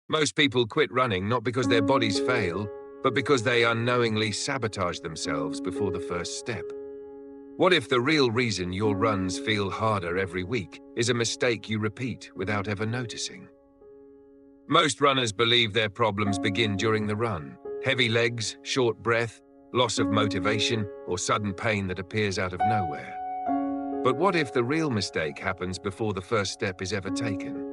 Most people quit running not because their bodies fail, but because they unknowingly sabotage themselves before the first step. What if the real reason your runs feel harder every week is a mistake you repeat without ever noticing? Most runners believe their problems begin during the run. Heavy legs, short breath, loss of motivation, or sudden pain that appears out of nowhere. But what if the real mistake happens before the first step is ever taken?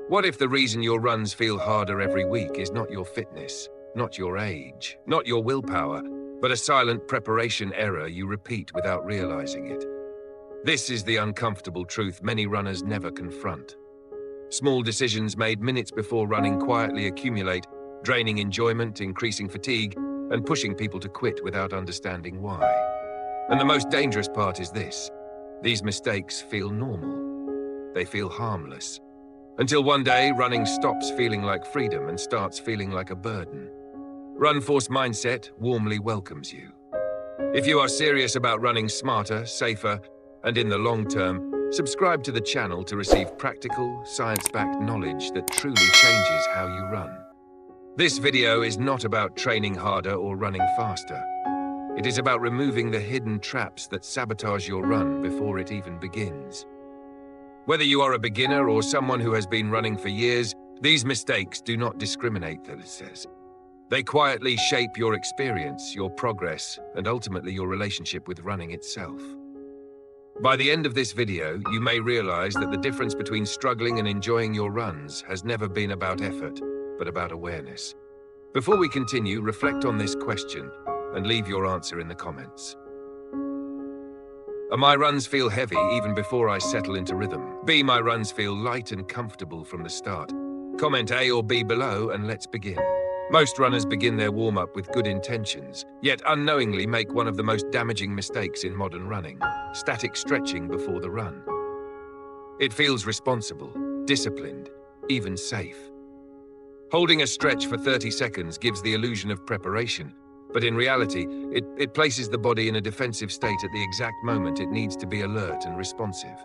What if the reason your runs feel harder every week is not your fitness, not your age, not your willpower, but a silent preparation error you repeat without realizing it? This is the uncomfortable truth many runners never confront. Small decisions made minutes before running quietly accumulate, draining enjoyment, increasing fatigue, and pushing people to quit without understanding why. And the most dangerous part is this: these mistakes feel normal. They feel harmless. Until one day, running stops feeling like freedom and starts feeling like a burden. Run Force Mindset warmly welcomes you. If you are serious about running smarter, safer, and in the long term, subscribe to the channel to receive practical, science-backed knowledge that truly changes how you run. This video is not about training harder or running faster. It is about removing the hidden traps that sabotage your run before it even begins. Whether you are a beginner or someone who has been running for years, these mistakes do not discriminate, it says. They quietly shape your experience, your progress, and ultimately your relationship with running itself. By the end of this video, you may realize that the difference between struggling and enjoying your runs has never been about effort, but about awareness. Before we continue, reflect on this question and leave your answer in the comments. My runs feel heavy even before I settle into rhythm. B, my runs feel light and comfortable from the start. Comment A or B below and let's begin. Most runners begin their warm-up with good intentions, yet unknowingly make one of the most damaging mistakes in modern running: static stretching before the run. It feels responsible, disciplined, even safe. Holding a stretch for 30 seconds gives the illusion of preparation, but in reality, it places the body in a defensive state at the exact moment it needs to be alert and responsive.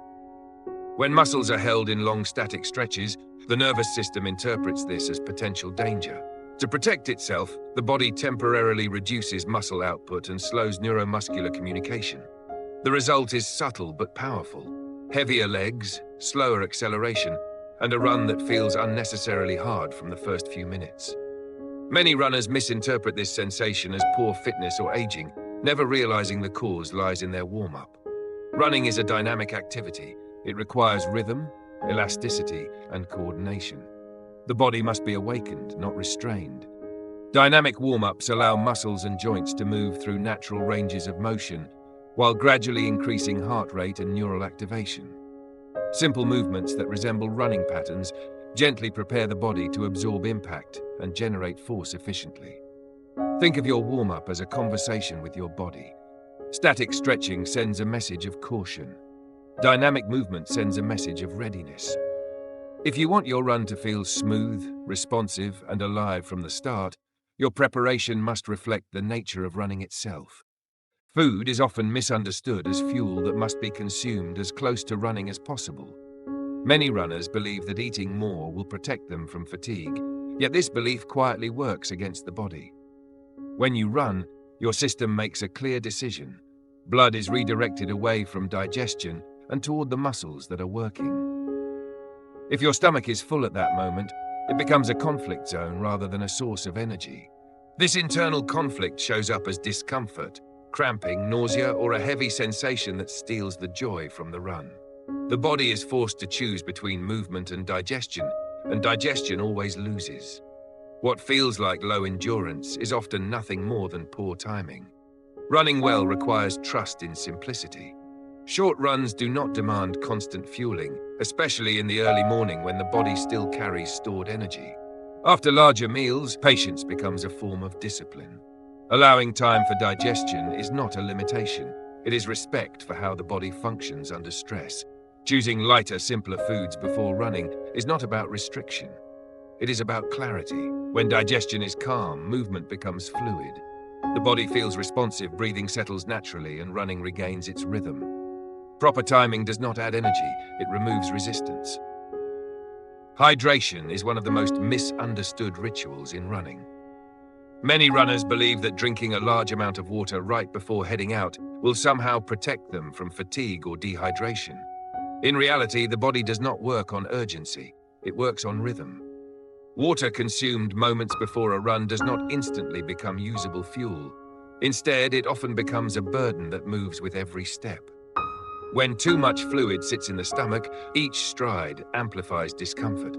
When muscles are held in long static stretches, the nervous system interprets this as potential danger. To protect itself, the body temporarily reduces muscle output and slows neuromuscular communication. The result is subtle but powerful: heavier legs, slower acceleration, and a run that feels unnecessarily hard from the first few minutes. Many runners misinterpret this sensation as poor fitness or aging, never realizing the cause lies in their warm-up. Running is a dynamic activity. It requires rhythm, elasticity, and coordination. The body must be awakened, not restrained. Dynamic warm-ups allow muscles and joints to move through natural ranges of motion, while gradually increasing heart rate and neural activation. Simple movements that resemble running patterns gently prepare the body to absorb impact and generate force efficiently. Think of your warm-up as a conversation with your body. Static stretching sends a message of caution. Dynamic movement sends a message of readiness. If you want your run to feel smooth, responsive, and alive from the start, your preparation must reflect the nature of running itself. Food is often misunderstood as fuel that must be consumed as close to running as possible. Many runners believe that eating more will protect them from fatigue, yet this belief quietly works against the body. When you run, your system makes a clear decision. Blood is redirected away from digestion and toward the muscles that are working. If your stomach is full at that moment, it becomes a conflict zone rather than a source of energy. This internal conflict shows up as discomfort, cramping, nausea, or a heavy sensation that steals the joy from the run. The body is forced to choose between movement and digestion always loses. What feels like low endurance is often nothing more than poor timing. Running well requires trust in simplicity. Short runs do not demand constant fueling, especially in the early morning when the body still carries stored energy. After larger meals, patience becomes a form of discipline. Allowing time for digestion is not a limitation. It is respect for how the body functions under stress. Choosing lighter, simpler foods before running is not about restriction. It is about clarity. When digestion is calm, movement becomes fluid. The body feels responsive, breathing settles naturally, and running regains its rhythm. Proper timing does not add energy, it removes resistance. Hydration is one of the most misunderstood rituals in running. Many runners believe that drinking a large amount of water right before heading out will somehow protect them from fatigue or dehydration. In reality, the body does not work on urgency, it works on rhythm. Water consumed moments before a run does not instantly become usable fuel. Instead, it often becomes a burden that moves with every step. When too much fluid sits in the stomach, each stride amplifies discomfort.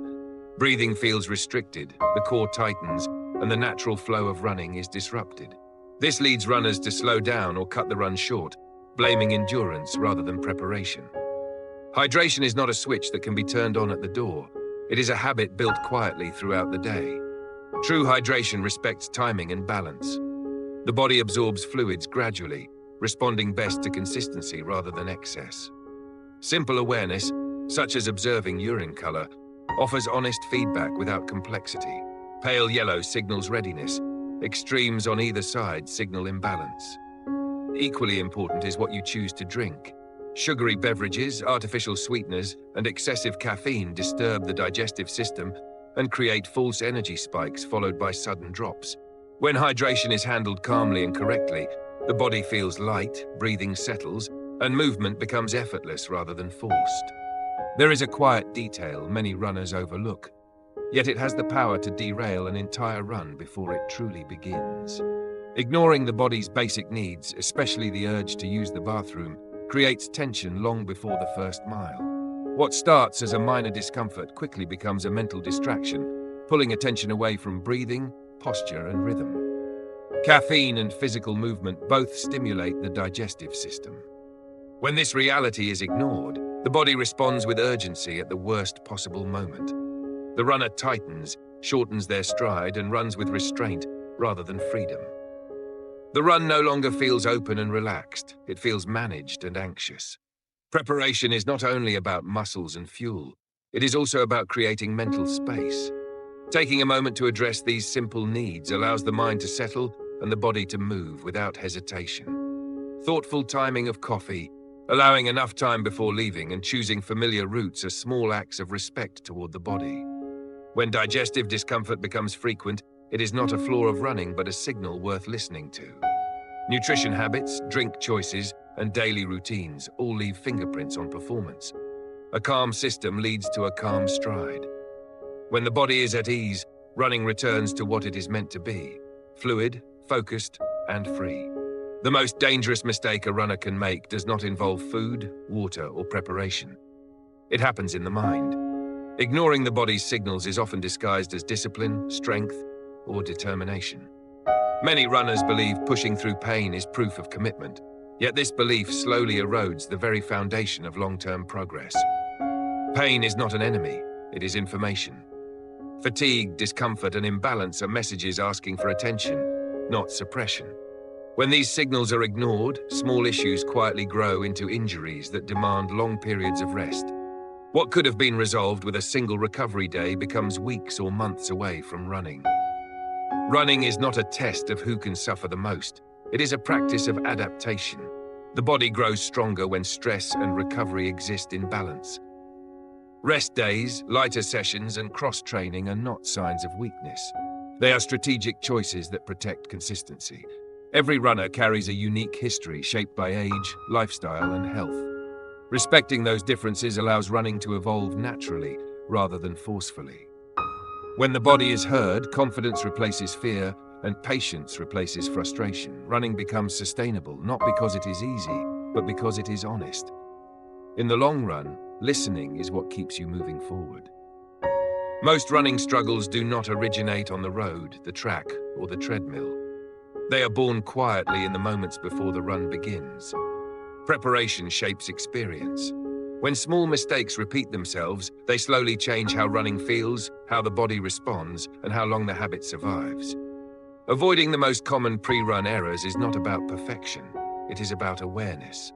Breathing feels restricted, the core tightens, and the natural flow of running is disrupted. This leads runners to slow down or cut the run short, blaming endurance rather than preparation. Hydration is not a switch that can be turned on at the door. It is a habit built quietly throughout the day. True hydration respects timing and balance. The body absorbs fluids gradually, responding best to consistency rather than excess. Simple awareness, such as observing urine color, offers honest feedback without complexity. Pale yellow signals readiness. Extremes on either side signal imbalance. Equally important is what you choose to drink. Sugary beverages, artificial sweeteners, and excessive caffeine disturb the digestive system and create false energy spikes followed by sudden drops. When hydration is handled calmly and correctly, the body feels light, breathing settles, and movement becomes effortless rather than forced. There is a quiet detail many runners overlook, yet it has the power to derail an entire run before it truly begins. Ignoring the body's basic needs, especially the urge to use the bathroom, creates tension long before the first mile. What starts as a minor discomfort quickly becomes a mental distraction, pulling attention away from breathing, posture, and rhythm. Caffeine and physical movement both stimulate the digestive system. When this reality is ignored, the body responds with urgency at the worst possible moment. The runner tightens, shortens their stride, and runs with restraint rather than freedom. The run no longer feels open and relaxed, it feels managed and anxious. Preparation is not only about muscles and fuel, it is also about creating mental space. Taking a moment to address these simple needs allows the mind to settle and the body to move without hesitation. Thoughtful timing of coffee, allowing enough time before leaving, and choosing familiar routes are small acts of respect toward the body. When digestive discomfort becomes frequent, it is not a flaw of running but a signal worth listening to. Nutrition habits, drink choices, and daily routines all leave fingerprints on performance. A calm system leads to a calm stride. When the body is at ease, running returns to what it is meant to be: fluid, focused, and free. The most dangerous mistake a runner can make does not involve food, water, or preparation. It happens in the mind. Ignoring the body's signals is often disguised as discipline, strength, or determination. Many runners believe pushing through pain is proof of commitment, yet this belief slowly erodes the very foundation of long-term progress. Pain is not an enemy, it is information. Fatigue, discomfort, and imbalance are messages asking for attention, not suppression. When these signals are ignored, small issues quietly grow into injuries that demand long periods of rest. What could have been resolved with a single recovery day becomes weeks or months away from running. Running is not a test of who can suffer the most. It is a practice of adaptation. The body grows stronger when stress and recovery exist in balance. Rest days, lighter sessions, and cross-training are not signs of weakness. They are strategic choices that protect consistency. Every runner carries a unique history shaped by age, lifestyle, and health. Respecting those differences allows running to evolve naturally rather than forcefully. When the body is heard, confidence replaces fear, and patience replaces frustration. Running becomes sustainable, not because it is easy, but because it is honest. In the long run, listening is what keeps you moving forward. Most running struggles do not originate on the road, the track, or the treadmill. They are born quietly in the moments before the run begins. Preparation shapes experience. When small mistakes repeat themselves, they slowly change how running feels, how the body responds, and how long the habit survives. Avoiding the most common pre-run errors is not about perfection, it is about awareness.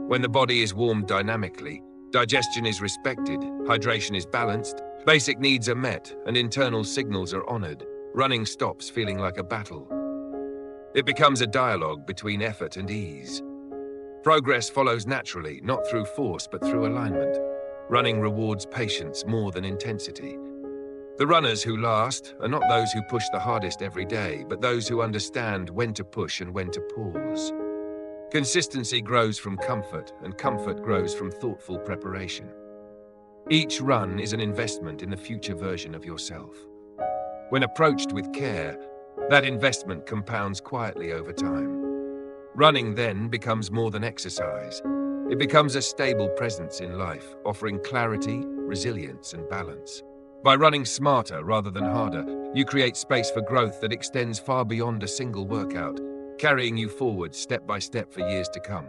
When the body is warmed dynamically, digestion is respected, hydration is balanced, basic needs are met, and internal signals are honored, running stops feeling like a battle. It becomes a dialogue between effort and ease. Progress follows naturally, not through force but through alignment. Running rewards patience more than intensity. The runners who last are not those who push the hardest every day, but those who understand when to push and when to pause. Consistency grows from comfort, and comfort grows from thoughtful preparation. Each run is an investment in the future version of yourself. When approached with care, that investment compounds quietly over time. Running then becomes more than exercise. It becomes a stable presence in life, offering clarity, resilience, and balance. By running smarter rather than harder, you create space for growth that extends far beyond a single workout, carrying you forward step by step for years to come.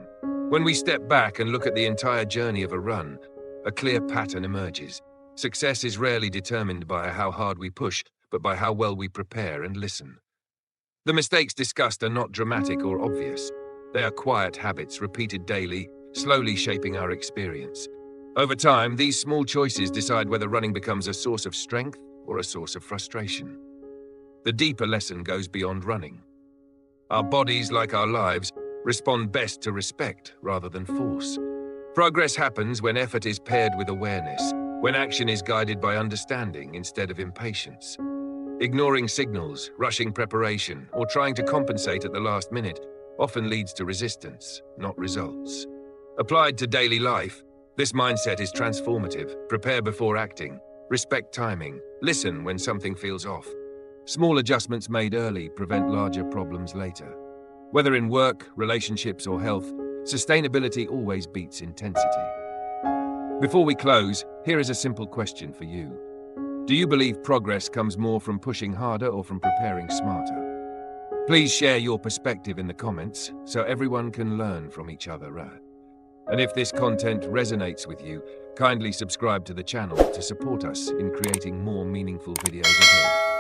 When we step back and look at the entire journey of a run, a clear pattern emerges. Success is rarely determined by how hard we push, but by how well we prepare and listen. The mistakes discussed are not dramatic or obvious. They are quiet habits repeated daily, slowly shaping our experience. Over time, these small choices decide whether running becomes a source of strength or a source of frustration. The deeper lesson goes beyond running. Our bodies, like our lives, respond best to respect rather than force. Progress happens when effort is paired with awareness, when action is guided by understanding instead of impatience. Ignoring signals, rushing preparation, or trying to compensate at the last minute often leads to resistance, not results. Applied to daily life, this mindset is transformative. Prepare before acting, respect timing, listen when something feels off. Small adjustments made early prevent larger problems later. Whether in work, relationships, or health, sustainability always beats intensity. Before we close, here is a simple question for you. Do you believe progress comes more from pushing harder or from preparing smarter? Please share your perspective in the comments so everyone can learn from each other. And if this content resonates with you, kindly subscribe to the channel to support us in creating more meaningful videos ahead.